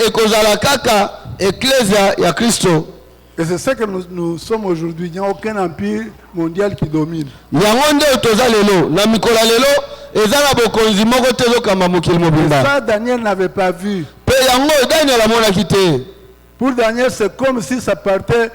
ekozala kaka ecclesia ya Kristo. Et c'est ça que nous sommes aujourd'hui. Il n'y a aucun empire mondial qui domine. Yango nde toza lelo na mikola lelo ezala bokonzi moko te zokamba mokili mobimba. Ça Daniel n'avait pas vu. Pe yango Daniel amonaki te. Pour Daniel, c'est comme si ça partait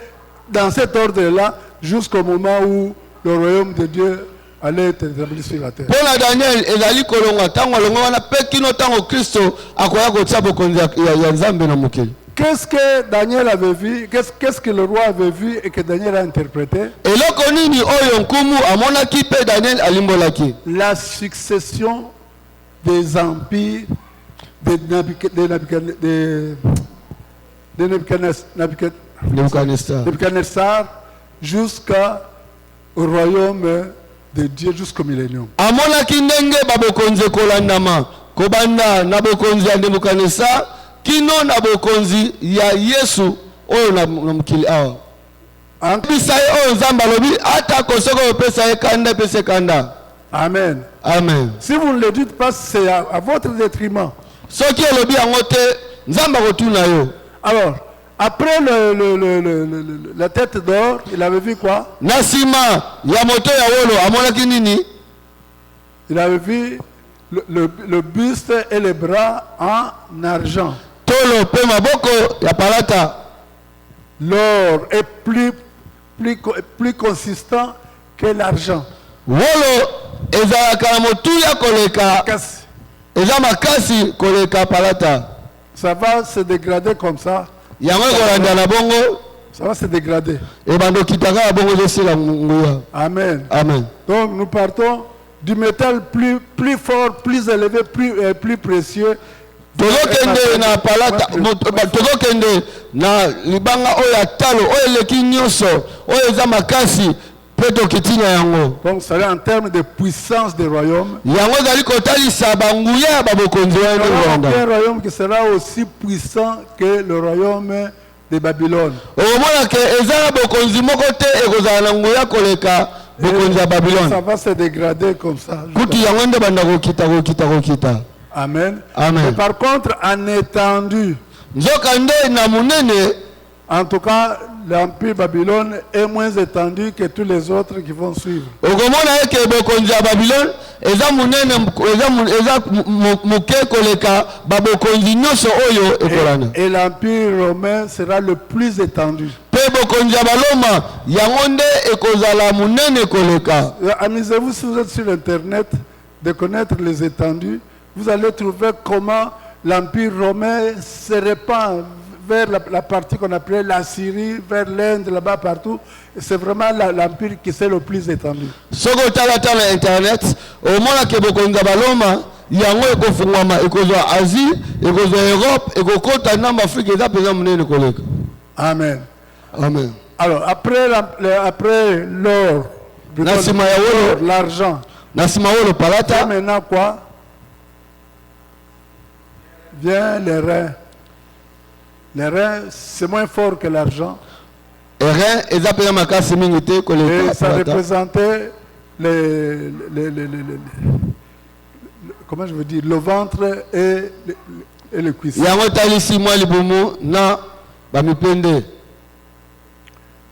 dans cet ordre-là jusqu'au moment où le royaume de Dieu allait être établi sur la terre. Pour Daniel ezali kolonga tango longa wana pe kino tango Kristo akoya kotia bokonzi ya Nzambe na mokili. Qu'est-ce que Daniel avait vu? Qu'est-ce que le roi avait vu et que Daniel a interprété? Eloko nini oyo nkumu amonaki pe Daniel alimbolaki? La succession des empires de Nebuchadnezzar jusqu'au royaume de Dieu, jusqu'au millénium. Amonaki ndenge babokonzi kolandama kobanda na bokonzi ya Nebuchadnezzar kino na bokonzi ya Yesu oyo na mukili awa. Anbisaye oyo Nzambe alobi ata kosoko opesa ye kanda pese kanda. Amen. Amen. Si vous ne le dites pas, c'est à votre détriment. Soki olobi yango te Nzambe akotuna yo. Alors, après la tête d'or, il avait vu quoi? Nasima ya moto ya wolo amonaki nini? Il avait vu le buste et les bras en argent. Tolo pe maboko ya palata. L'or est plus consistant que l'argent. Wolo ezalaka na motuya koleka. Eza makasi koleka palata. Ça va se dégrader comme ça. Yango kolanda na bongo. Ça va se dégrader. Et bando kitaka bongo zesela nguya. Amen. Amen. Donc nous partons du métal plus fort, plus élevé, plus précieux. Tozokende na palata, tozokende na libanga oya talo, oya leki nyoso, oya eza makasi, peto kitina yango. Donc ça est en termes de puissance des royaumes. Yango zali kotalisa banguya babokonzi wana Rwanda. Un royaume qui sera aussi puissant que le royaume de Babylone. Omona ke ezala bokonzi moko te ekozala na nguya koleka bokonzi ya Babylone. Ça va se dégrader comme ça. Kuti yango nde banda kokita. Amen. Amen. Mais par contre, en étendue, en tout cas, l'empire Babylone est moins étendu que tous les autres qui vont suivre. Et l'empire romain sera le plus étendu. Amusez-vous si vous êtes sur Internet de connaître les étendues. Vous allez trouver comment l'empire romain se répand vers la partie qu'on appelait la Syrie, vers l'Inde, là-bas partout. C'est vraiment l'empire qui s'est le plus étendu. Si vous avez Internet, au moins que bokonza baloma, yango ekofungwama ekozwa Asie, ekozwa Europe, ekokota na Afrique eza peza munene koleka. Amen. Amen. Alors après l'or, l'argent. Nasima wolo palata. Maintenant quoi? Vient les reins. Les reins, c'est moins fort que l'argent. Et ça représentait comment je veux dire, le ventre et le cuisse.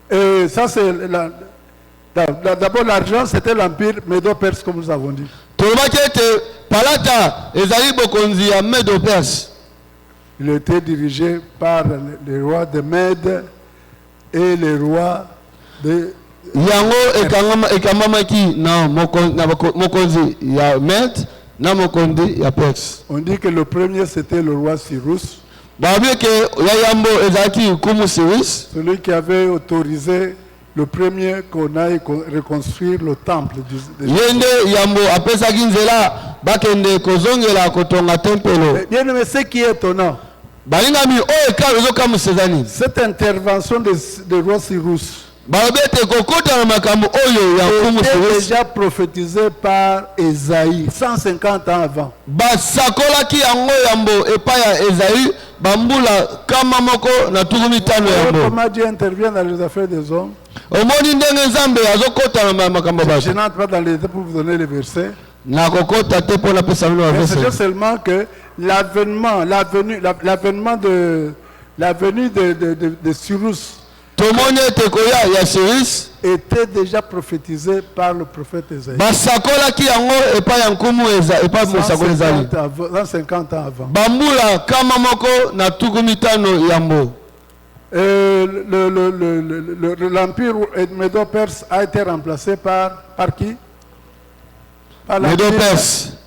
Et ça c'est d'abord l'argent, c'était l'empire Médo-Perse comme nous avons dit. Il était dirigé par les rois de Mède et les rois de Yango ekamamaki na mokonzi ya Mède na mokonzi ya Perse. On dit que le premier c'était le roi Cyrus. Celui qui avait autorisé le premier qu'on aille reconstruire le temple. Bien aimé, ce qui est étonnant, cette intervention de roi Cyrus était déjà prophétisé par Esaïe 150 ans avant. Comment Dieu intervient dans les affaires des hommes. Je n'entre pas dans les détails pour vous donner les versets. na kokota te pona pesa bino Mais c'est verset. seulement que l'avènement de Cyrus Tomoni ete koya ya Cyrus était déjà prophétisé par le prophète Ésaïe. basakolaki yango epai ya nkumu epai mosakoli ezali 150 ans avant. bambula kama moko na tuku mitano yambo. L'empire Médo-Perse a été remplacé par qui? Par Médo-Perse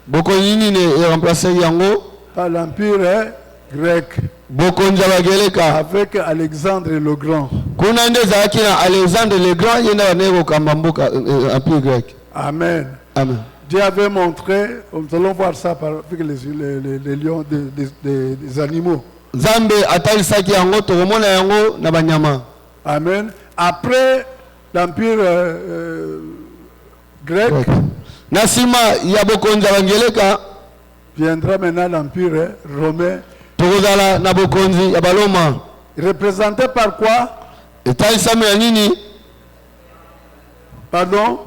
bokonzi nini eremplace yango? par l'empire grec bokonzi ya bageleka avec Alexandre le Grand. kuna nde ezalaki na Alexandre le Grand ye nde banei kokamba mboka empire grec. Amen. Amen. Dieu avait montré, nous allons voir ça avec les lions des animaux. Nzambe atalisaki yango tokomona yango na banyama. Amen. Après l'empire grec, Na nsima ya bokonzi ya bangeleka viendra maintenant l'empire romain, tokozala na bokonzi ya baloma. représenté par quoi? Etalisami ya nini? Pardon?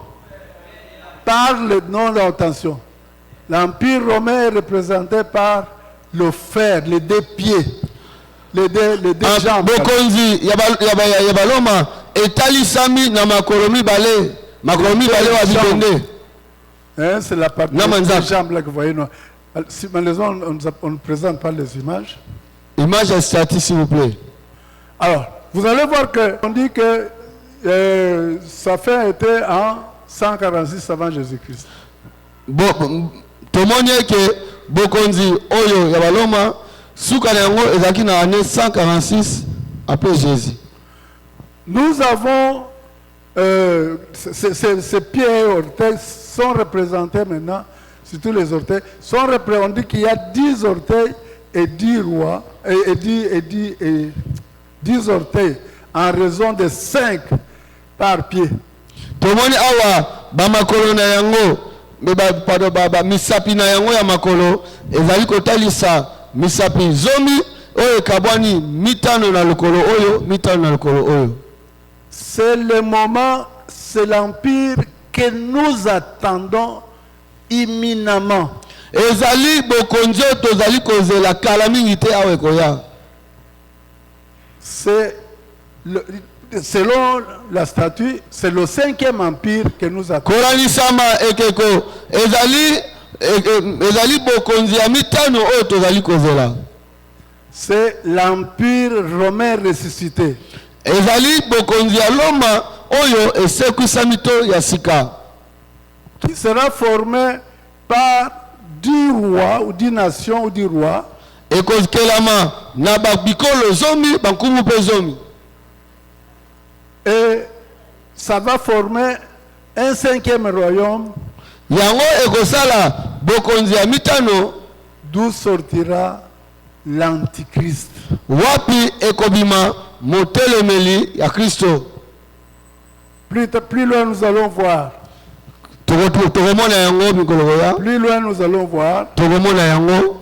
Par le nom d'attention. L'empire romain est représenté par le fer, les deux pieds, les deux jambes. Bokonzi ya baloma etalisami na makolo mibale wa bibende. Hein, c'est la partie Non, des jambes là que vous voyez. Non. Si, malheureusement, on ne présente pas les images. Image statique s'il vous plaît. Alors, vous allez voir qu'on dit que sa fin était en 146 avant Jésus-Christ. Tomoni ke bokonzi oyo ya baloma suka na yango ezaki na année 146 après Jésus. Nous avons ces pieds et orteils sont représentés maintenant, surtout les orteils, on dit qu'il y a 10 orteils et 10 rois, et 10 orteils en raison de 5 par pied. Tomoni awa ba makolo na yango misapi na yango ya makolo ezali kotalisa misapi zomi oyo ekabwani mitano na lokolo oyo. C'est le moment, c'est l'empire que nous attendons imminemment. Ezali bokonzi oyo tozali kozela kala mingi te awa ekoya. C'est selon la statue, c'est le 5e empire que nous attendons. Koranisama ekeko ezali bokonzi ya mitano oyo tozali kozela. C'est l'empire romain ressuscité. Ezali bokonzi ya Loma oyo esekwisa mito ya sika. Qui sera formé par 10 rois ou 10 nations ou 10 rois. Ekokelama na bikolo zomi bankumu pe zomi. Et ça va former un 5e royaume. Yango ekosala bokonzi ya mitano D'où sortira l'antichrist. Wapi ekobima motelemeli ya Kristo. Plus loin nous allons voir. Tokomona yango mikolo ya. Plus loin nous allons voir. Tokomona yango.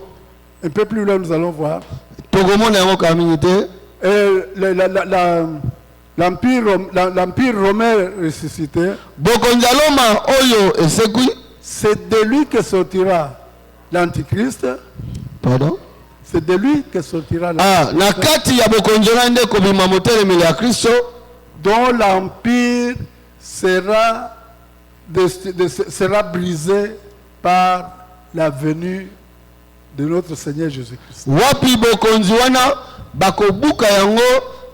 Un peu plus loin nous allons voir. Tokomona yango kamingite. L'empire romain ressuscité. Bokonzi ya Loma oyo esekwi. C'est de lui que sortira l'antichrist. Pardon? C'est de lui que sortira l'antichrist. Na kati ya bokonzi nde kobima motelemeli ya Kristo. Dont l'empire sera brisé par la venue de notre Seigneur Jésus-Christ. Wapi bokonzi wana bakobuka yango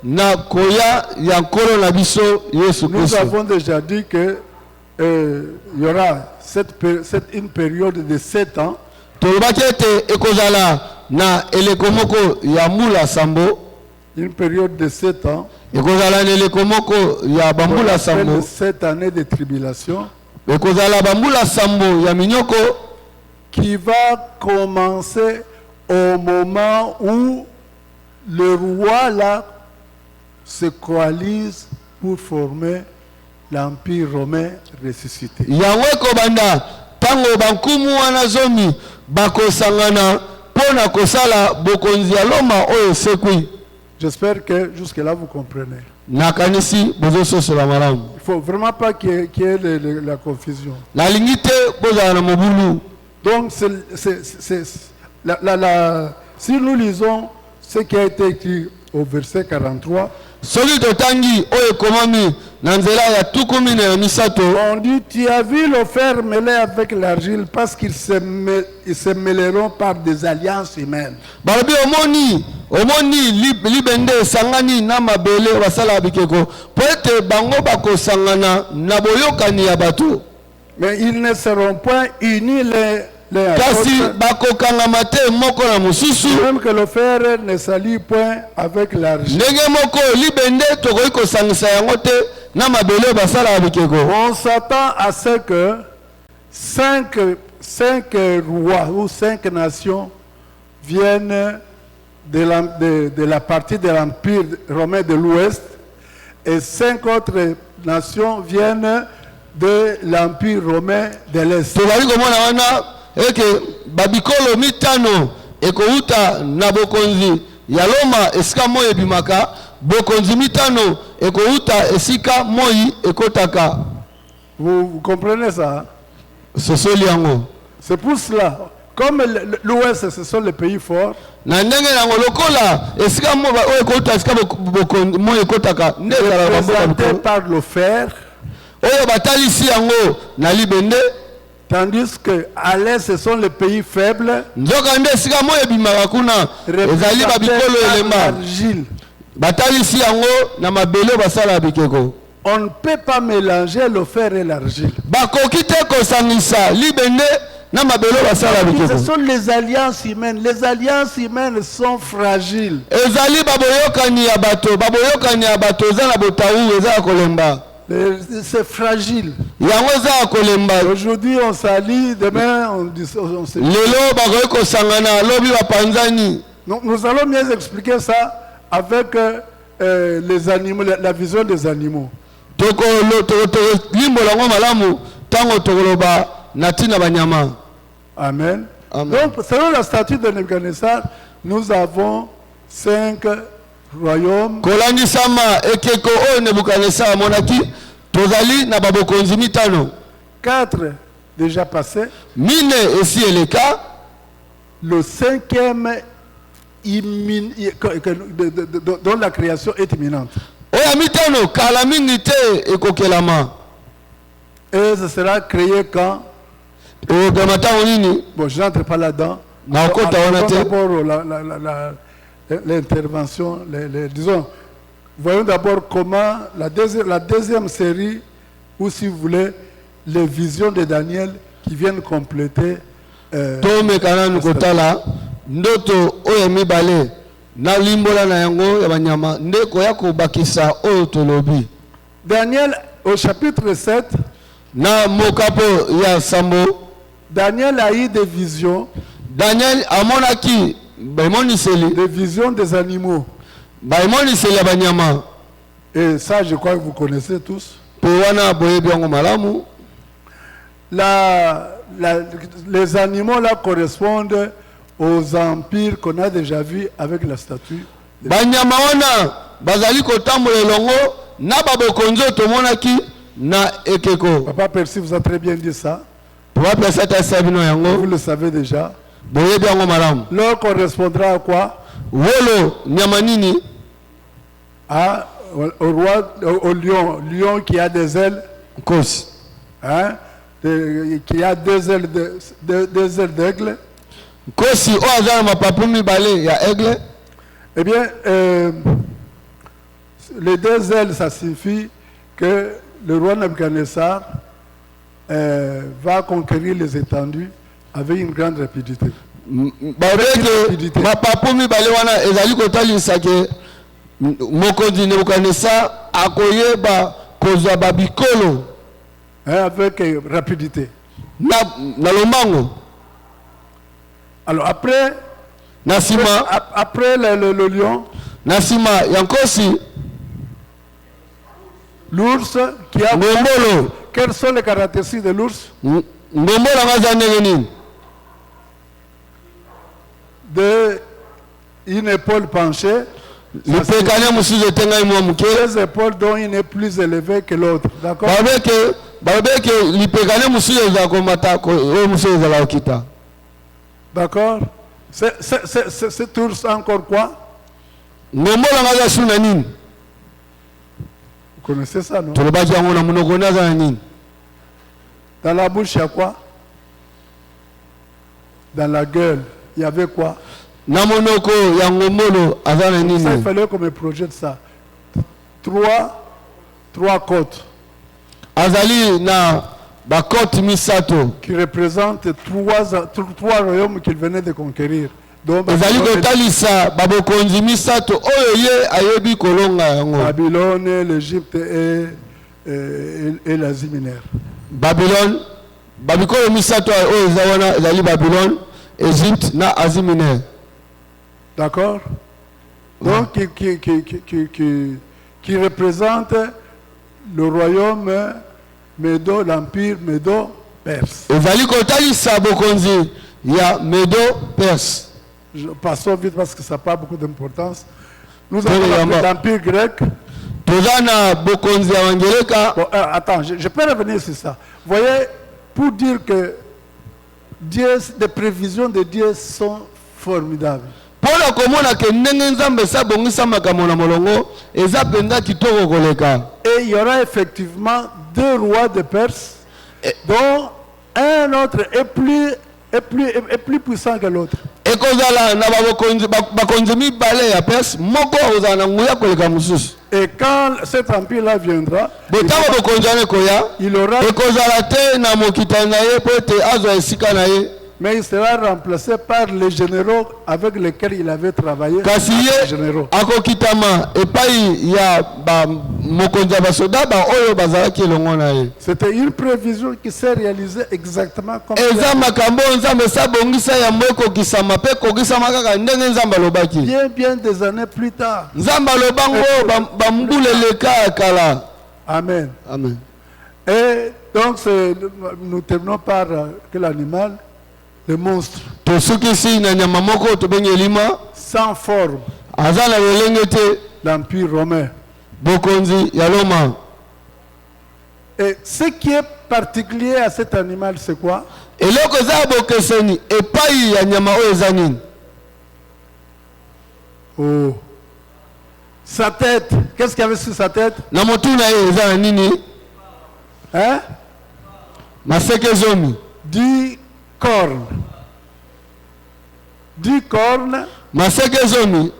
na koya ya nkolo na biso Yesu Nous Kristo. avons déjà dit que il y aura une période de 7 ans. Tolobaki ete ekozala na eleko moko ya mbula sambo. Une période de 7 ans. Ekozala na eleko moko ya bambula sambo. 7 années de tribulation. Ekozala bambula sambo ya minyoko. Qui va commencer au moment où le roi là se coalise pour former l'empire romain ressuscité. Yango ekobanda tango bankumu wana zomi bakosangana pona kosala bokonzi ya Loma oyo sekwi. J'espère que jusque-là vous comprenez. nakanisi bozososola malamu. Il ne faut vraiment pas qu'il y ait la confusion. Nalingi te bozala na mobulu. Donc, si nous lisons ce qui a été écrit au verset 43, Soki totangi oyo ekomami na nzela ya tukumi na misato. On dit, tu as vu le fer mêlé avec l'argile parce qu'ils se mêleront par des alliances humaines. Balobi omoni libende esangani na mabele basala bikeko po ete bango bakosangana na boyokani ya bato. Mais ils ne seront point unis les kasi bakokangama te moko na mosusu. Même que le fer ne s'allie point avec l'argile. Ndenge moko libende tokoki kosangisa yango te na mabele basala bikeko. On s'attend à ce que cinq rois ou 5 nations viennent de la partie de l'Empire romain de l'Ouest et 5 autres nations viennent de l'Empire romain de l'Est. Tozali komona wana eke babikolo mitano ekouta na bokonzi ya Loma esika moyi ebimaka, bokonzi mitano ekouta esika moyi ekotaka. Vous comprenez ça? Sosoli yango. C'est pour cela, comme l'Ouest ce sont les pays forts, na ndenge nango lokola esika moyi ekouta esika bokonzi moyi ekotaka nde représenté par le fer, oyo batalisi yango na libende. Tandis que à l'est ce sont les pays faibles, nzoka nde esika moyi ebimaka kuna ezali babikolo elemba batalisi yango na mabele basala bikeko. On ne peut pas mélanger le fer et l'argile. Bakoki te kosangisa libende na mabele basala bikeko. Ce sont les alliances humaines. Les alliances humaines sont fragiles. Ezali baboyokani ya bato eza na botawu eza ya kolemba. C'est fragile. Yango eza ya kolemba. Aujourd'hui on s'allie, demain on se... Lelo bakoki kosangana lobi bapanzani. Nous allons mieux expliquer ça avec les animaux, la vision des animaux. Amen. Donc, selon la statue de Nebuchadnezzar, nous avons 5 royaumes. 4 déjà passés. Le 5e dont la création est imminente. Et ce sera créé quand? Bon, je n'entre pas là-dedans. D'abord l'intervention, disons, voyons d'abord comment la deuxième série, ou si vous voulez, les visions de Daniel qui viennent compléter. Ndoto oyo mibale na limbola na yango ya banyama ndeko ya kobakisa oyo tolobi. Daniel au chapitre 7 na mokapo ya sambo, Daniel a eu des visions. Daniel amonaki baimoniseli, des visions des animaux. Baimoniseli ya banyama. Et ça je crois que vous connaissez tous. Po wana boyebi yango malamu. Les animaux là correspondent aux empires qu'on a déjà vus avec la statue. Banyama wana bazali kotambola elongo na babokonzo tomonaki na ekeko. Papa Percy vous a très bien dit ça. Papa Percy ta sabino yango. Vous le savez déjà. Boyebi yango malamu. L'or correspondra à quoi? Wolo nyama nini? Au roi, au lion. Lion qui a des ailes. Kosi. Hein? Qui a 2 ailes d'aigle. Kosi o azana mapapu mibale ya aigle. Eh bien, les 2 ailes, ça signifie que le roi Nebuchadnezzar va conquérir les étendues avec une grande rapidité. Mapapu mibale wana ezali kotalisa ke mokonzi Nebuchadnezzar akoyeba kozwa babikolo avec rapidité. Na lombango. Alors après le lion, Nasima yankosi, l'ours qui a ngombolo. Quelles sont les caractéristiques de l'ours? Ngombolo ngazanengeni. De une épaule penchée. lipekane mosusu etengai mwa moke. Des épaules dont il n'est plus élevé que l'autre. D'accord? babeke lipekane mosusu ezala komata oyo mosusu ezala okita. D'accord? C'est tout encore quoi? ngombola ngaza su na nini? Vous connaissez ça, non? tolobaki yango na monoko naza na nini? Dans la bouche, il y a quoi? Dans la gueule, il y avait quoi? na monoko ya ngombolo aza na nini? Ça, il fallait qu'on me projette ça. Trois côtes. azali na bakote misato Qui représentent trois royaumes qu'il venait de conquérir. Donc, ezali kotalisa babokonzi misato oyo ye ayebi kolonga yango. Babylone, l'Égypte et l'Asie mineure. Babylone, babikolo misato oyo eza wana ezali Babylone, Égypte na Asie mineure. D'accord? Donc, qui représente le royaume Médo, l'empire Médo-Perse. ezali kotalisa bokonzi ya Médo-Perse. Je passe vite parce que ça n'a pas beaucoup d'importance. Nous avons l'empire grec. tozana bokonzi ya wangeleka. Bon, attends, je peux revenir sur ça. Vous voyez, pour dire que Dieu, les prévisions de Dieu sont formidables. Pona komona ke ndenge nzambe sabongisa makambo na molongo eza penza kitoko koleka. Et il y aura effectivement deux rois de Perse, dont un autre est plus puissant que l'autre. ekozala na bakonzi mibale ya Perse moko ozala na nguya koleka mosusu. Et quand cet empire-là viendra, botango bokonzi wana ekoya ekozala te na mokitani na ye po ete azwa esika na ye. mais il sera remplacé par les généraux avec lesquels il avait travaillé. kasi ye akokitama epai ya mokonzi ya basoda oyo bazalaki elongo na ye. C'était une prévision qui s'est réalisée exactement comme eza makambo nzambe sabongisa yango ekokisama mpe ekokisama kaka ndenge nzambe alobaki. bien des années plus tard. nzambe alobango bambula eleka ya kala. Amen. Amen. Et donc nous terminons par que l'animal, le monstre, tosukisi na nyama moko tobengi elima sans forme, aza na lolenge te, l'empire romain. bokonzi ya Roma. Et ce qui est particulier à cet animal, c'est quoi? eloko eza bokeseni epai ya nyama oyo eza nini? Oh. Sa tête, qu'est-ce qu'il y avait sur sa tête? na motu na ye eza na nini? Hein? maseke zomi. 10 cornes. 10 cornes. maseke zomi.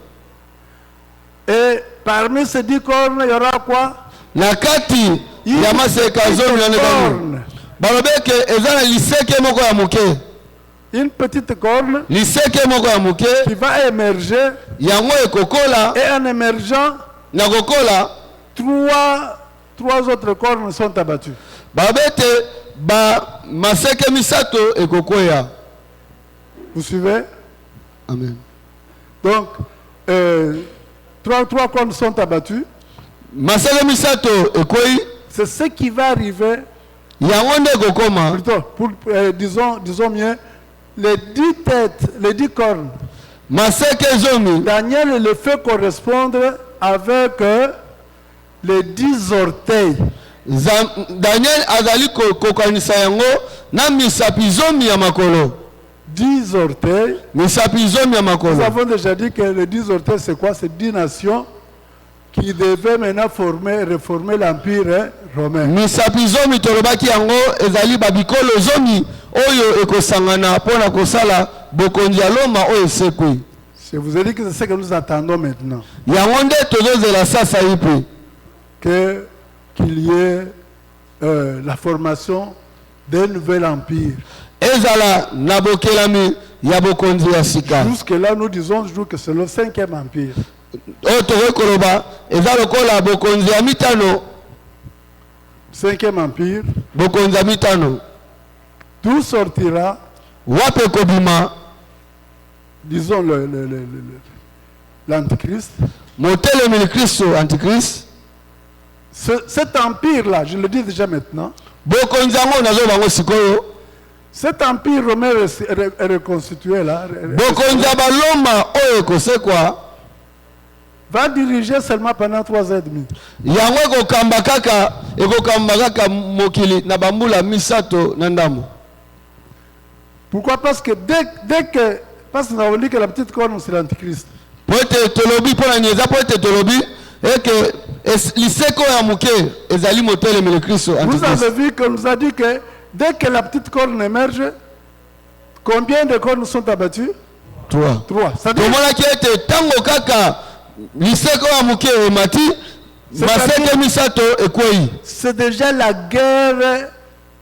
Et parmi ces 10 cornes, il y aura quoi? na kati ya maseka zomi na nekani balobeke eza na liseke moko ya moke. Une petite corne liseke moko ya moke qui va émerger, yango ekokola et en émergeant, na kokola trois autres cornes sont abattues. babete maseke misato ekokoya. Vous suivez? Amen. Donc, trois cornes sont abattues. maseke misato ekoyi. C'est ce qui va arriver. yango nde ekokoma. Plutôt, disons mieux, les 10 têtes, les 10 cornes. maseke zomi. Daniel le fait correspondre avec les 10 orteils. Daniel azali kokanisa yango na misapi zomi ya makolo. 10 orteils. misapi zomi ya makolo. Nous avons déjà dit que les 10 orteils, c'est quoi? C'est 10 nations qui devaient maintenant reformer l'empire romain. misapi zomi tolobaki yango ezali babikolo zomi oyo ekosangana pona kosala bokonzi ya Roma oyo esekwi. Je vous ai dit que c'est ce que nous attendons maintenant. yango nde tozozela sasa ipe qu'il y ait la formation d'un nouvel empire. ezala na bokelami ya bokonzi ya sika. Jusque-là, nous disons toujours que c'est le 5e empire. oyo tokoki koloba eza lokola bokonzi ya mitano. 5e empire. bokonzi ya mitano. D'où sortira, wapi ekobima? disons, l'antichrist. motelemi ni Kristo antichrist. Cet empire-là, je le dis déjà maintenant, bokonzi yango nazo bango sikoyo. cet empire romain est reconstitué là. bokonzi ya baloma oyo ekosekwa. va diriger seulement pendant 3 ans et demi. yango ekokamba kaka mokili na bambula misato na ndambo. Pourquoi? Parce que parce que nous avons dit que la petite corne c'est l'antichrist. Poete tolobi pona nyeza poete tolobi eke liseko ya muke ezali motele le Kristo Vous antichrist. avez vu qu'on nous a dit que dès que la petite corne émerge, combien de cornes sont abattues? 3. 3. C'est-à-dire, Tomona ki ete tango kaka liseko ya muke emati maseke misato ekwei. c'est déjà la guerre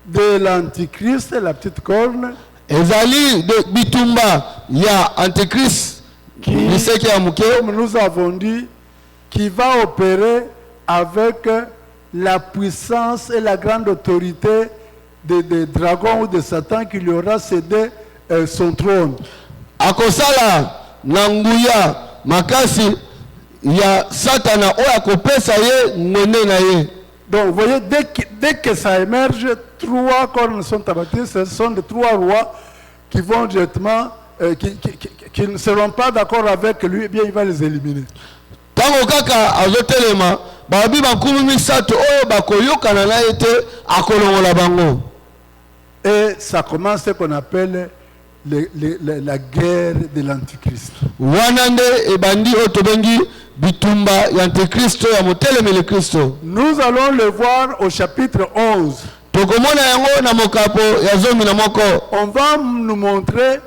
de l'antichrist, la petite corne, Ezali de bitumba ya antichrist liseke ya muke comme nous avons dit, qui va opérer avec la puissance et la grande autorité des dragons ou de Satan qui lui aura cédé son trône. akosala na nguya makasi ya satana oyo akopesa ye ngwende na ye. Donc vous voyez, dès que ça émerge, 3 cornes sont abattues. Ce sont les 3 rois qui vont directement, qui ne seront pas d'accord avec lui, eh bien il va les éliminer. Tango kaka azotelema babi bakumi misato oyo bakoyokana na ye te akolongola bango. Et ça commence ce qu'on appelle la guerre de l'antichrist. Wana nde ebandi oyo tobengi bitumba ya antikristo ya motelemeli Kristo. Nous allons le voir au chapitre 11. Tokomona yango na mokapo ya zomi na moko. On va nous montrer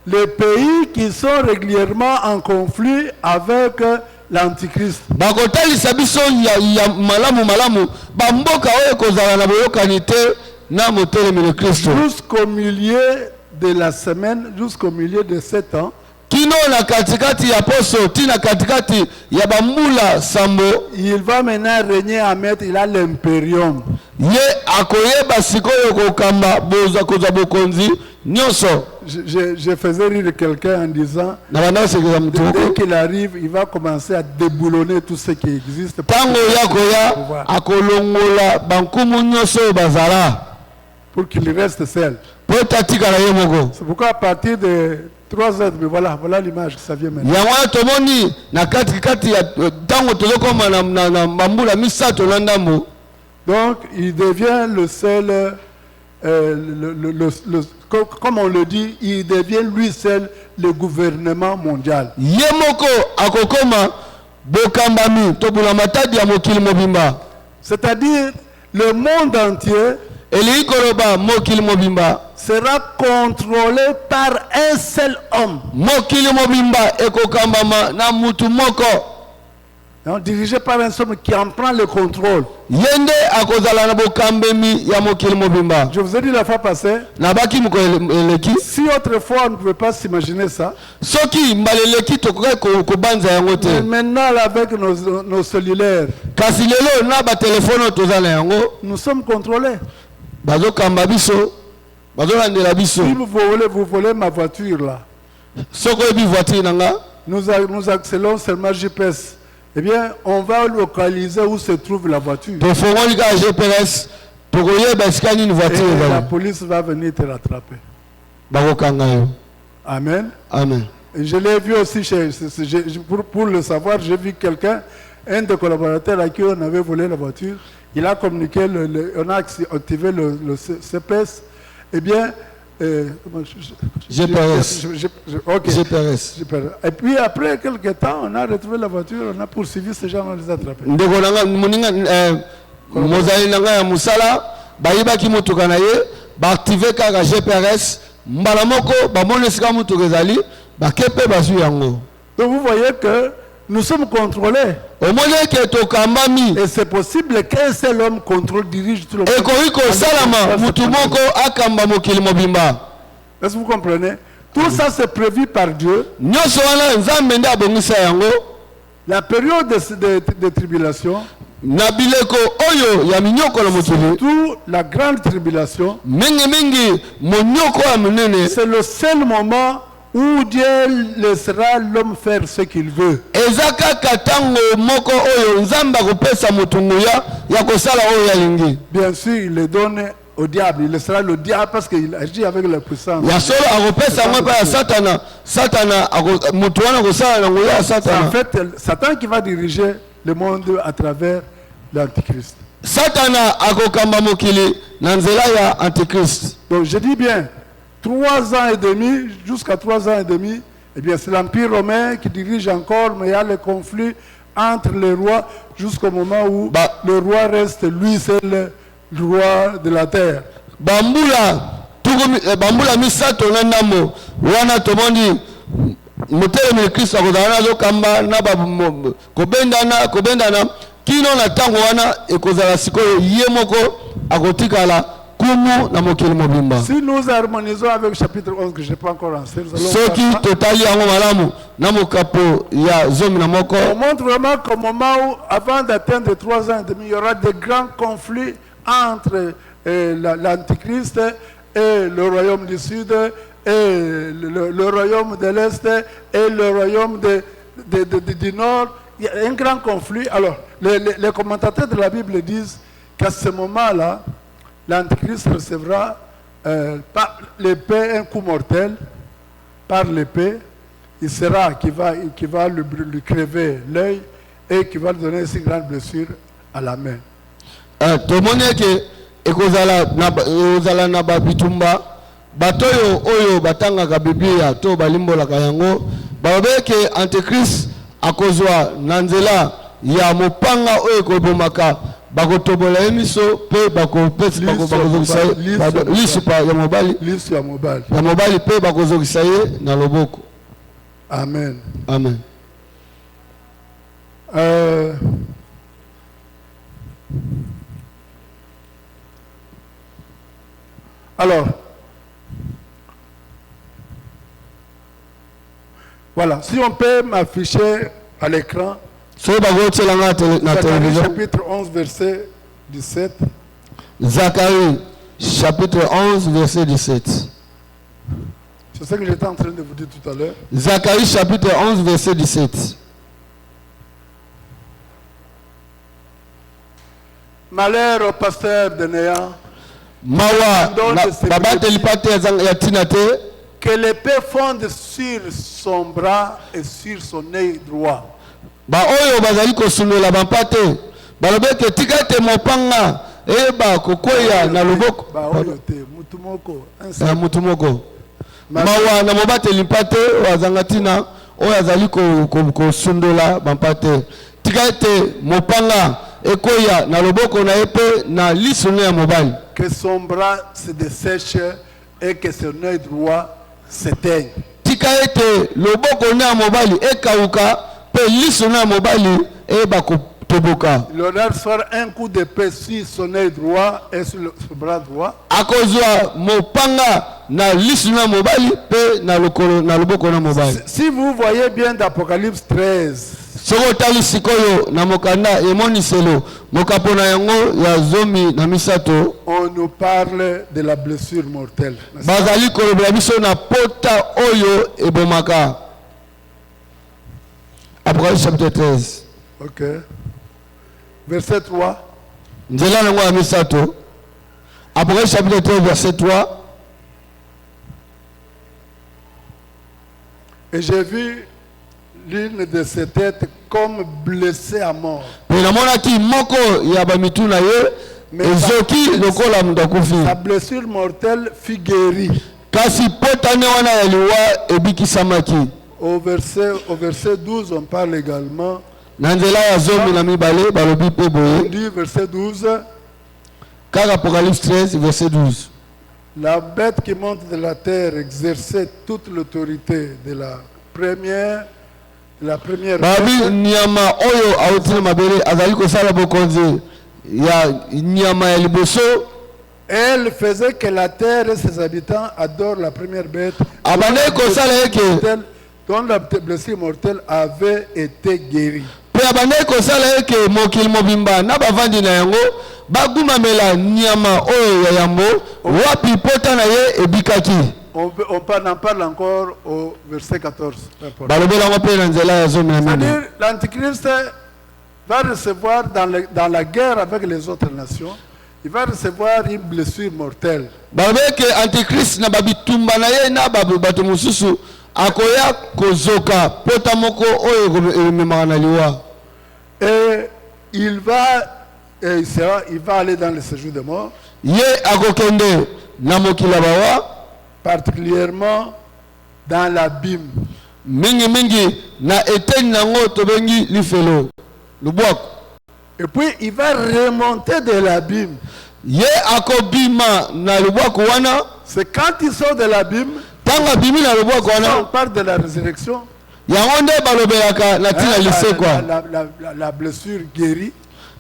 les pays qui sont régulièrement en conflit avec l'antichrist. Bakotalisa biso ya malamu bamboka oyo kozala na boyokani te na motelemeli Kristo. Jusqu'au milieu de la semaine, jusqu'au milieu de 7 ans, Kino na katikati ya poso tina katikati ya bambula sambo il va maintenant régner à mettre, il a l'impérium. ye akoyeba sikoyo kokamba boza koza bokonzi nyonso. Je faisais rire quelqu'un en disant, Na banda sekeza dès mutoko qu'il arrive, il va commencer à déboulonner tout ce qui existe. tango ya koya akolongola bankumu nyonso bazala Pour qu'il reste seul. po tatika na ye moko. C'est pourquoi à partir de 3 heures, mais voilà l'image que ça vient maintenant. yango wana tomoni na katikati ya tango tozokoma na bambula misato na ndambo. Donc, il devient le seul, comme on le dit, il devient lui seul le gouvernement mondial. Ye moko akokoma bokambami tobula matadi ya mokili mobimba. C'est-à-dire, le monde entier Eli koloba mokili mobimba sera contrôlé par un seul homme. mokili mobimba ekokambama na mutu moko. Donc, dirigé par un seul homme qui en prend le contrôle. Yende akozala na bokambemi ya mokili mobimba. Je vous ai dit la fois passée, Na baki moko eleki si autrefois on ne pouvait pas s'imaginer ça, soki mbaleleki tokokai kobanza yango mais te. maintenant là, avec nos cellulaires, Kasi lelo na batelefone toza na yango nous sommes contrôlés. bazokamba biso bazolandela biso. Si vous volez ma voiture là, Soko ebi voiture nanga nous accélérons seulement GPS. Eh bien, on va localiser où se trouve la voiture. tofongoli kaka GPS tokoyeba esika nini voiture Et la ezali police va venir te rattraper. bakokanga yo. Amen. Amen. Et je l'ai vu aussi, pour le savoir, j'ai vu quelqu'un, un des collaborateurs à qui on avait volé la voiture, il a communiqué, on a activé le CPS. Eh bien, GPRS. Ok. GPRS. Et puis après quelques temps, on a retrouvé la voiture, on a poursuivi ces gens, on les a attrapés. ndeko nanga moninga mozali nanga ya musala bayibaki mutuka na ye baactive kaka GPRS mbala moko bamoni esika mutuka ezali bakepe bazwi yango. Donc vous voyez que nous sommes contrôlés. omoni eke tokambami Et c'est possible qu'un seul homme contrôle, dirige tout le monde. ekoki kosalama mutu moko akamba mokili mobimba. Est-ce que vous comprenez? Tout ça c'est prévu par Dieu. nyonso wana nzambe nde abongisa yango. La période de tribulation, na bileko oyo ya minyoko na mokili surtout la grande tribulation, mingi monyoko ya minene c'est le seul moment où Dieu laissera l'homme faire ce qu'il veut. eza kaka tango moko oyo nzambe akopesa motu nguya ya kosala oyo alingi. Bien sûr, il le donne au diable. Il sera le diable parce qu'il agit avec la puissance. ya solo akopesa yango epai ya satana satana moto wana akosala yango ya C'est en satana fait Satan qui va diriger le monde à travers l'Antichrist. satana akokamba mokili na nzela ya antichrist. Donc je dis bien, 3 ans et demi, jusqu'à 3 ans et demi, eh bien c'est l'Empire romain qui dirige encore, mais il y a le conflit entre les rois jusqu'au moment où le roi reste lui seul le roi de la terre. bambula misato na ndambo wana tomondi motelemi kristo akozala na azokamba na kobendana kino na ntango wana ekozala sikoyo ye moko akotikala kumu na mokili mobimba. Si nous harmonisons avec le chapitre 11 que je n'ai pas encore lancé, soki totali yango malamu na mokapo ya zomi na moko, on montre vraiment qu'au moment où, avant d'atteindre 3 ans et demi, il y aura de grands conflits entre l'Antichrist et le royaume du Sud et le royaume de l'Est et le royaume du Nord. Il y a un grand conflit. Alors, les commentateurs de la Bible disent qu'à ce moment-là, l'Antichrist recevra par l'épée un coup mortel, par l'épée. Il sera qui va lui crever l'œil et qui va lui donner une grande blessure à la main. ekozala na babitumba batoyo oyo batangaka biblia to balimbolaka yango babeke antichrist akozwa na nzela ya mopanga oyo ekobomaka bakotobola ye miso mpe bakozokisa lisu ya mobali mpe bakozokisa ye na loboko. Amen. Amen. Alors, voilà, si on peut m'afficher à l'écran, Zacharie chapitre 11, verset 17. Zacharie chapitre 11, verset 17. C'est ce que j'étais en train de vous dire tout à l'heure. Zacharie chapitre 11, verset 17. Malheur au pasteur de Néa. Mawa babateli pate ya tina te que l'épée fonde sur son bras et sur son œil droit. Ba oyo bazali kosundola bampate balobeke tika ete mopanga eba kokoya na loboko ba oyo te mutu moko mutu moko mawa na mobateli mpate wazanga tina oyo azali kosundola bampate tika ete mopanga ekoya na loboko na epe na lisono ya mobali. Que son bras se dessèche et que son œil droit s'éteigne. Tika ete loboko na mobali ekauka pe lisono ya mobali eba kotoboka. Il aura faire un coup d'épée sur son œil droit et sur son bras droit. Akozwa mopanga na lisono ya mobali pe na loboko na mobali. Si vous voyez bien d'Apocalypse 13, soko tali sikoyo na mokanda emoniselo mokapona yango ya zomi na misato, on nous parle de la blessure mortelle. Bazali kolobela biso na pota oyo ebomaka. Apocalypse chapitre 13. OK. Verset 3. Nzela nango ya misato. Apocalypse chapitre 13 verset 3. Et j'ai vu l'une de ses têtes comme blessée à mort. Sa blessure mortelle fut guérie. Au verset 12, on parle également. On dit verset 12. Car Apocalypse 13, verset 12. La bête qui monte de la terre exerçait toute l'autorité de la première Babi nyama oyo autina mabele azali kosala bokonzi ya nyama ya liboso. Elle faisait que la terre et ses habitants adorent la première bête Abane kosala eke dont la blessure mortelle avait été guérie. Pe abane kosala eke mokili mobimba na bavandi na yango bagumamela nyama oyo ya yambo wapi pota na ye ebikaki. On en parle encore au verset 14. C'est-à-dire, l'Antichrist va recevoir dans la guerre avec les autres nations il va recevoir une blessure mortelle. babeke antichrist na babitumba na ye na bato mosusu akoya kozoka pota moko oyo ememaka na liwa. Et il va aller dans le séjour de mort, Ye akokende na mokili ya bawa, particulièrement dans l'abîme. mingi na eteni nango tobengi lifelo lubwako. Et puis il va remonter de l'abîme. Ye akobima na lubwako wana. C'est quand il sort de l'abîme, Tanga bimi na lubwako on wana. parle de la résurrection. Yango nde balobelaka na tina lisekwa. La blessure guérie.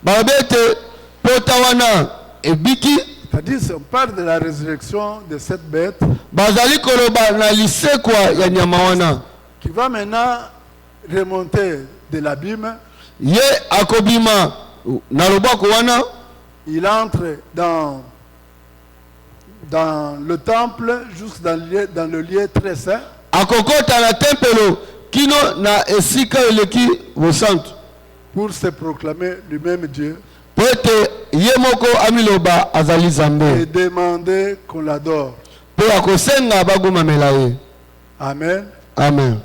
Babete pota wana ebiki. C'est-à-dire, on parle de la résurrection de cette bête Bazali koloba na lisekwa ya nyama wana. qui va maintenant remonter de l'abîme. Ye akobima na lubwako wana. Il entre dans le temple, juste dans le lieu très saint. Akokota na tempelo kino na esika eleki bosantu. Pour se proclamer lui-même Dieu Poete ye moko amiloba azali et Zambe. demander qu'on l'adore. Pe akosenga bagumamela ye. Amen. Amen.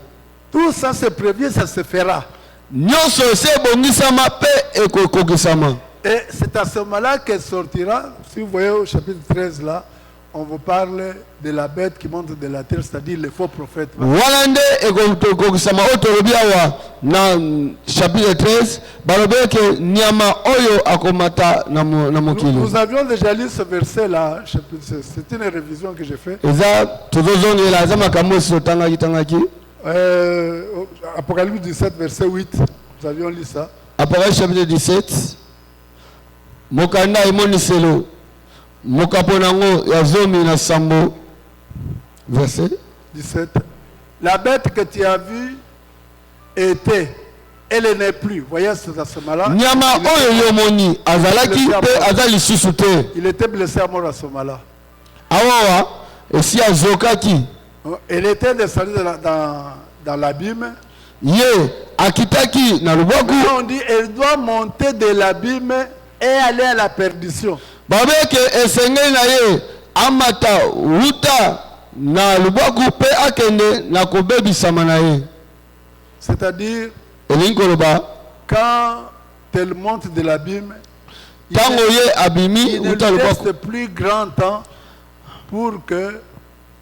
Tout ça se prévient, ça se fera. Nyonso se bongisama pe ekokokisama. Et c'est à ce moment-là qu'elle sortira. Si vous voyez au chapitre 13 là, on vous parle de la bête qui monte de la terre, c'est-à-dire les faux prophètes. Walande ekokokisama otolobi awa na chapitre 13 balobeke nyama oyo akomata na mokili. Nous avions déjà lu ce verset là, c'est une révision que j'ai faite. Eza tozozongela eza makambo esi totangaki. Apocalypse 17, verset 8, nous avions lu ça. Apocalypse chapitre 17. Mokanda emoniselo mokaponango ya zomi na sambo. Verset 17. La bête que tu as vue était, elle n'est plus. Vous voyez, c'est à ce moment-là. Nyama oyo yomoni azalaki pe azali susute. Il était blessé à mort à ce moment-là. Awawa esi azokaki. Elle était descendue dans l'abîme. Ye akitaki na lubwaku. On dit elle doit monter de l'abîme et aller à la perdition. Babeke esengeli na ye amata wuta na lubwaku pe akende na kobebisama na ye. C'est-à-dire elingi koloba quand elle monte de l'abîme, tango ye abimi il ne wuta lui lubwaku. reste plus grand temps pour que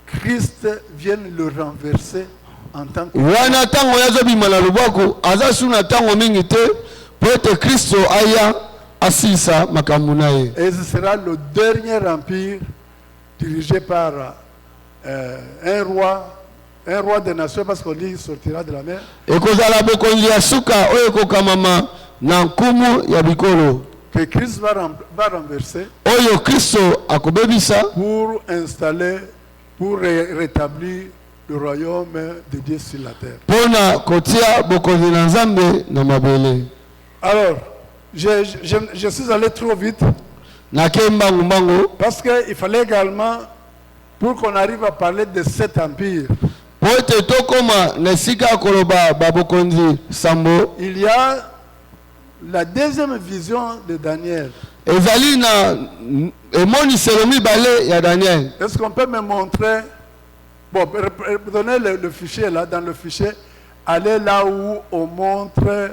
Christ vienne le renverser en tant que... Wana tango yazobima na lubwaku aza suna tango mingi te po ete Kristo aya asilisa makambo na ye. Et ce sera le dernier empire dirigé par un roi des nations, parce qu'on dit qu'il sortira de la mer. Ekozala bokonzi ya suka oyo ekokamama na nkumu ya bikolo Que Christ va renverser oyo Kristo akobebisa pour installer, pour rétablir le royaume de Dieu sur la terre. pona kotia bokonzi na Nzambe na mabele. Alors, je suis allé trop vite Nake mbangu parce qu'il fallait également, pour qu'on arrive à parler de cet empire, po ete tokoma na esika koloba babokonzi sambo. il y a la deuxième vision de Daniel. Ezali na emoniselo mibale ya Daniel. Est-ce qu'on peut me montrer? Bon, donnez le fichier là, dans le fichier, allez là où on montre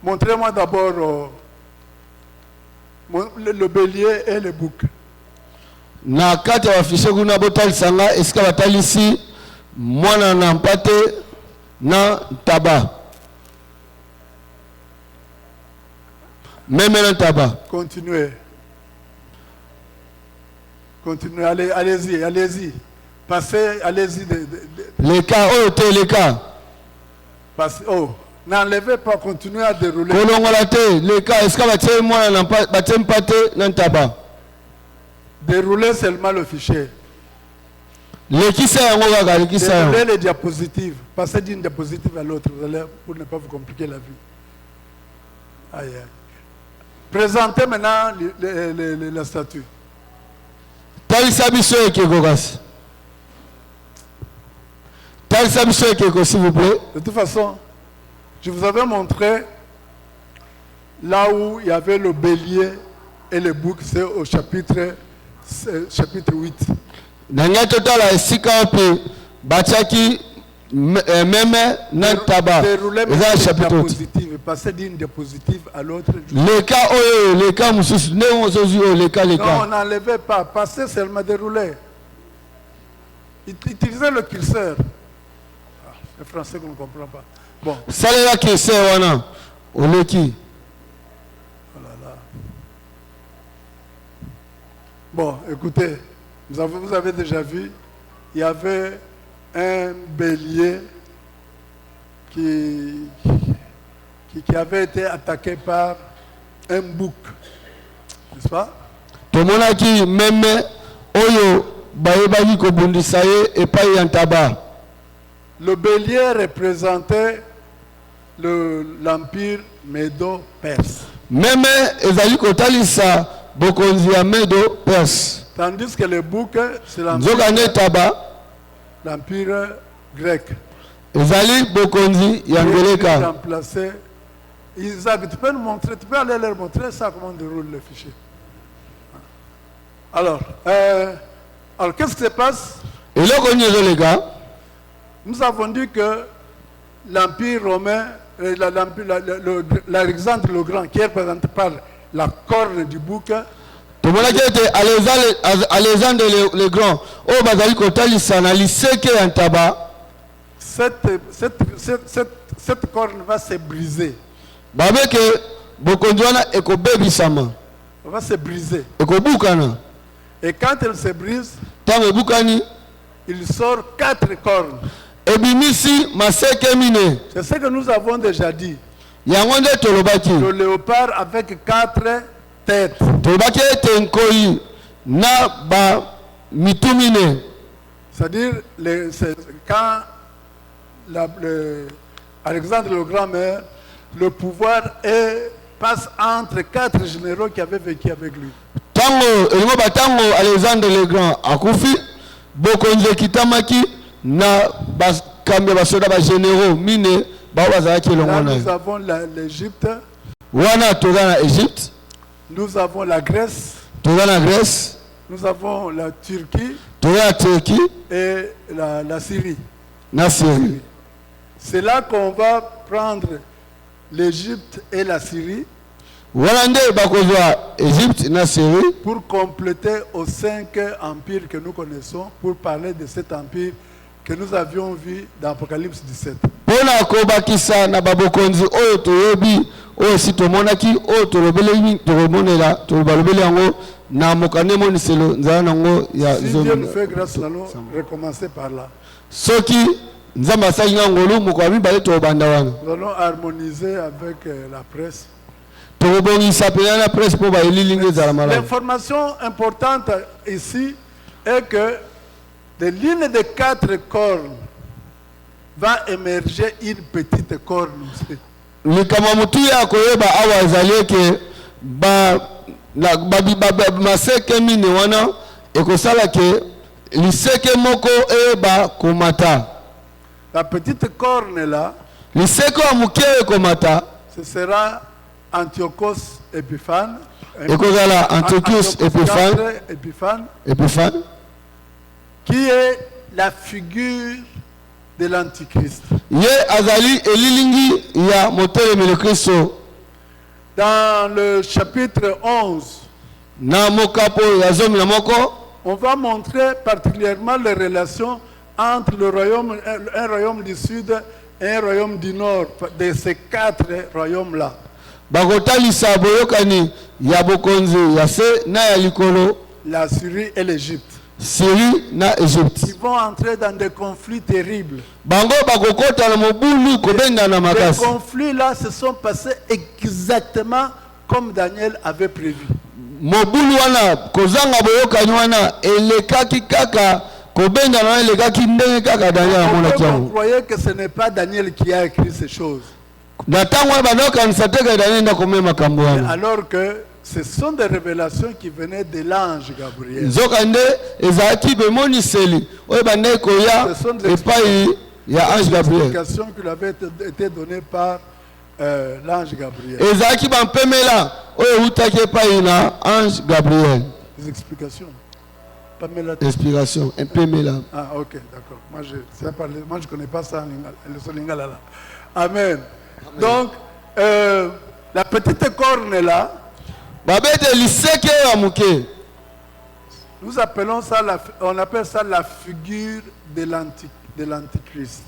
montrez-moi d'abord le bélier et le bouc. Na kati ya afishe kuna botalisanga esika batalisi mwana na mpate na taba. Même na taba. Continuez. Continuez, allez-y. Passez, allez-y. Les cas, oh, les cas. Passez, oh, n'enlevez pas, continuez à dérouler. Kolongola te, les cas, est-ce que batie mwana na mpate na taba? Déroulez seulement le fichier. Déroulez les diapositives. Passez d'une diapositive à l'autre pour ne pas vous compliquer la vie. Aïe, aïe. Présentez maintenant la statue. S'il vous plaît. De toute façon, je vous avais montré là où il y avait le bélier et le bouc, c'est au chapitre 8. Nanya totala esika wapi batiaki meme na taba. Eza chapitre 8. Positive, passer d'une diapositive à l'autre. Les cas oyo, les cas mususu ne ozozi oyo les cas. Non, on n'enlevait pas, passer seulement dérouler. Utiliser le curseur. Ah, le français qu'on ne comprend pas. Bon. Salela curseur wana oleki. Oh là là. Bon, écoutez, vous avez déjà vu, il y avait un bélier qui avait été attaqué par un bouc, n'est-ce pas? Tomonaki meme oyo bayebaki kobundisa ye epai ya ntaba. Le bélier représentait l'empire Médo-Perse. Meme ezali kotalisa bokonzi ya Medo Perse. Tandis que le bouc, c'est l'empire grec. Ezali bokonzi ya Ngeleka. Remplacé. Isaac, tu peux nous montrer, tu peux aller leur montrer ça, comment on déroule le fichier. Alors qu'est-ce qui se passe? Nous avons dit que l'empire romain, l'Alexandre le Grand, qui est représenté par la corne du bouc, Alexandre le Grand, oh bazali kotalisa na liseke ya ntaba. Cette corne va se briser. Babeke bokonzi wana ekobebisama. Va se briser. Ekobukana. Et quand elle se brise, tango ebukani, il sort 4 cornes. Ebimisi maseke mine. C'est ce que nous avons déjà dit. Yango nde tolobaki. Le léopard avec 4 têtes. Tolobaki ete nkoyi na ba mitumine. C'est-à-dire quand Alexandre le Grand meurt, le pouvoir passe entre 4 généraux qui avaient vécu avec lui. Tango Alexandre le Grand akufi, bokonzi kitamaki na bakambe basoda ba généraux mine ba bazaki longo na. Nous avons l'Égypte. Wana toza na Égypte. Nous avons la Grèce. Toza na Grèce. Nous avons la Turquie. Toza na Turquie Et la Syrie. Na Syrie. C'est là qu'on va prendre l'Égypte et la Syrie. Égypte na Syrie pour compléter aux 5 empires que nous connaissons, pour parler de cet empire que nous avions vu dans Apocalypse 17. Pona kobakisa na babokonzi oyo toyebi oyo si tomonaki oyo tolobeli tomonela tolobalobeli yango na mokane moniselo nzala nango ya si Dieu nous fait grâce, nous allons recommencer par là. Soki nzamba asali ngolu moko mibale tobanda wana. Nous allons harmoniser avec la presse. L'information importante ici est que de l'une des 4 cornes va émerger une petite corne. Likamamutuya koyeba awa zaleke maseke mine wana ekosala ke liseke moko eba komata. La petite corne là, liseke amuke komata, ce sera Antiochos Épiphane. Antiochus Épiphane, qui est la figure de l'Antichrist. Dans le chapitre 11, on va montrer particulièrement les relations entre un royaume du sud et un royaume du nord, de ces 4 royaumes-là. La Syrie et l'Égypte. Ils vont entrer dans des conflits terribles. Des conflits là se sont passés exactement comme Daniel avait prévu. On croyait que ce n'est pas Daniel qui a écrit ces choses. Alors que ce sont des révélations qui venaient de l'ange Gabriel. Ce sont des explications qui lui avaient été données par l'ange Gabriel. ezalaki bampemela oyo eutaki epai na ange Gabriel. Des explications. Pamela. Inspiration, impemela. Ah, ok, d'accord. Moi, je connais pas ça, le solingala là. Amen. Donc, la petite corne là, babete liseke ya muke. nous appelons ça, on appelle ça la figure de l'antichrist.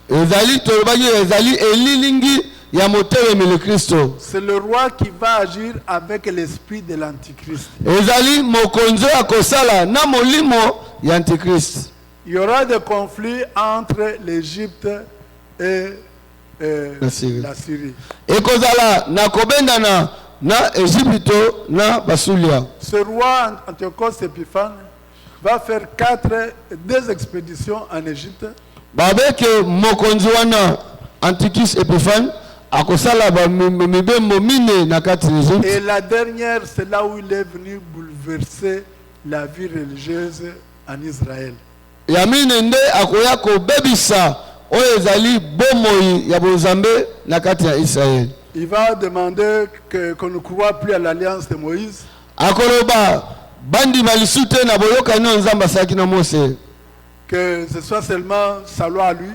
Ezali tolobaki ezali elilingi ya motelemi le Kristo. C'est le roi qui va agir avec l'esprit de l'antichrist. Ezali mokonzo ya kosala na molimo ya antichrist. Il y aura des conflits entre l'Égypte et la Syrie. Ekozala na kobendana na Égypte na basulia. Ce roi Antiochos Épiphane va faire 2 expéditions en Égypte. Babeke mokonzi wana Antiochus Épiphane akosala ba mibembo mine na kati d'Égypte. Et la dernière, c'est là où il est venu bouleverser la vie religieuse en Israël. Ya mine nde akoya kobebisa oyo ezali bomoi ya bozambe na kati ya Israël. Il va demander qu'on ne croit plus à l'alliance de Moïse. Akoloba bandi malisute na boyoka no nzamba saki na Mose. Que ce soit seulement sa loi à lui.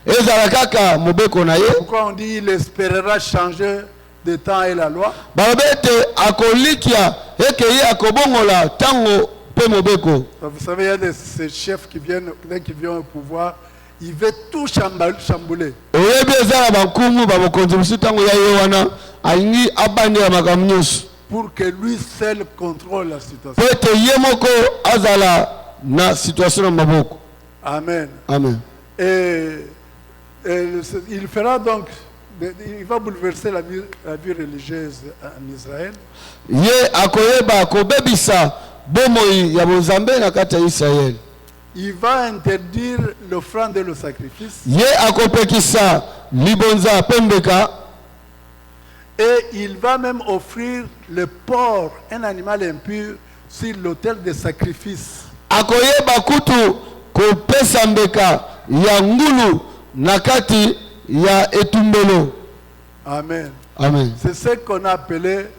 Ezala kaka mobeko na ye. Pourquoi on dit il espérera changer de temps et la loi? Babete akolikia ekeye akobongola tango pe mobeko. Vous savez, il y a ces chefs qui viennent, dès qu'ils viennent au pouvoir, ils veulent tout chambouler. Oyebi ezala bankumu babokonzi musu tango ya ye wana alingi abandi ya makambo nyonso. Pour que lui seul contrôle la situation. Po ete ye moko azala na situation na maboko. Amen. Amen. Et il fera donc, il va bouleverser la vie religieuse en Israël. Ye akoyeba akobebisa bomoi ya bozambe na kati ya Israël. Il va interdire l'offrande et le sacrifice. Ye akopekisa libonza pembeka. Et il va même offrir le porc, un animal impur, sur l'autel de sacrifice. Akoyeba kutu kopesa mbeka ya ngulu na kati ya etumbelo. Amen. Amen. C'est ce qu'on appelle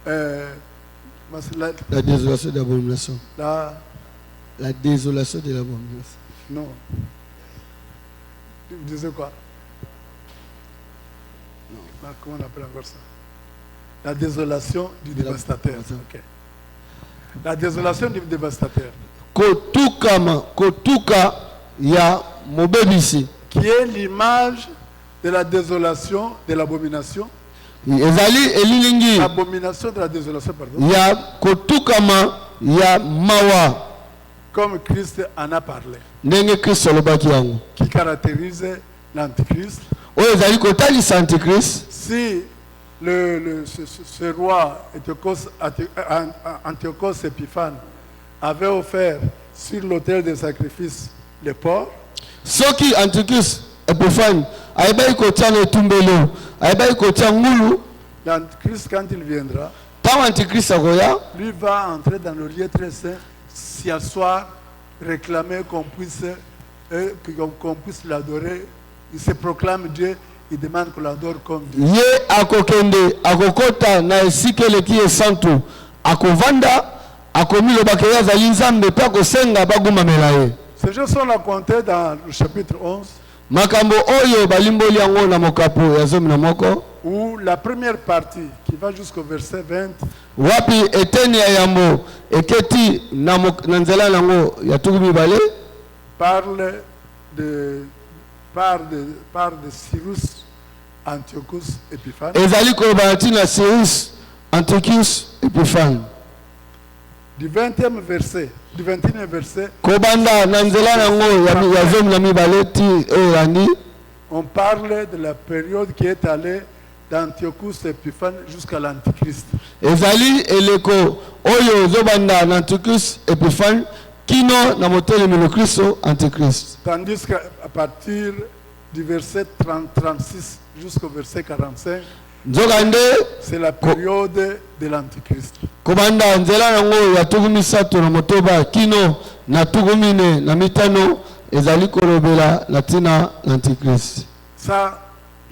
la désolation de l'abomination. La désolation de l'abomination. Non. Vous disais quoi? Non. Comment on appelle encore ça? La désolation du dévastateur. Okay. La désolation du dévastateur. Kotuka ya mobebisi. Qui est l'image de la désolation, de l'abomination. Ezali elilingi. L'abomination de la désolation, pardon. Ya kotukama ya mawa. Comme Christ en a parlé. Ndenge Kristo lobaki yango. Qui caractérise l'antichrist. Oyo ezali kotalisa antichrist. Si ce roi Antiochos Épiphane avait offert sur l'autel de sacrifice les porcs. Soki Antiochus Épiphane aibaki kotia na etumbelo, aibaki kotia ngulu. L'antichrist quand il viendra, Antichrist akoya, lui va entrer dans le lieu très saint, s'y asseoir, réclamer qu'on puisse l'adorer. Il se proclame Dieu, il demande qu'on l'adore comme Dieu. Ye akokende, akokota na esike leki esantu, akovanda, akomilobaka ye azali nzambe pe akosenga bagumamela ye. Ces choses sont racontées dans le chapitre 11. Makambo oyo balimboli yango na mokapo ya zomi na moko. Où la première partie qui va jusqu'au verset 20. Wapi eteni ya yambo eketi na nzela nango ya tuku mibale. Parle de Cyrus Antiochus Épiphane. Ezali koloba na Cyrus Antiochus Épiphane. Du 20e verset, du 21e verset. Kobanda na nzela nango ya zomi na mibale ti oyandi. On parle de la période qui est allée d'Antiochus Épiphane jusqu'à l'Antichrist. Ezali eleko oyo zobanda na Antiochus Épiphane kino na motelemi le Kristo Antichrist. Tandis qu'à partir du verset 36 jusqu'au verset 45, c'est la période de l'Antichrist. Kobanda nzela nango ya tuku misato na motoba kino na tuku mine na mitano ezali kolobela latina l'Antichrist. Ça,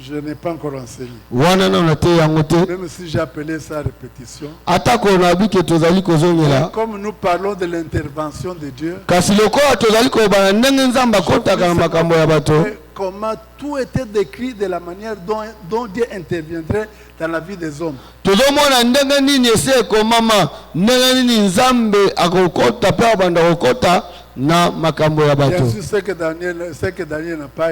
Je n'ai pas encore enseigné. wana na te yango te Même si j'ai appelé ça répétition. atako na biki tozali kozongela Comme nous parlons de l'intervention de Dieu, kasi lokola tozali kobana ndenge nzambe akotaka na makambo ya bato comment tout était décrit de la manière dont Dieu interviendrait dans la vie des hommes. tozomona ndenge nini ese ekomama ndenge nini nzambe akokota mpe abanda kokota na makambo ya bato. Bien sûr, ce que Daniel n'a pas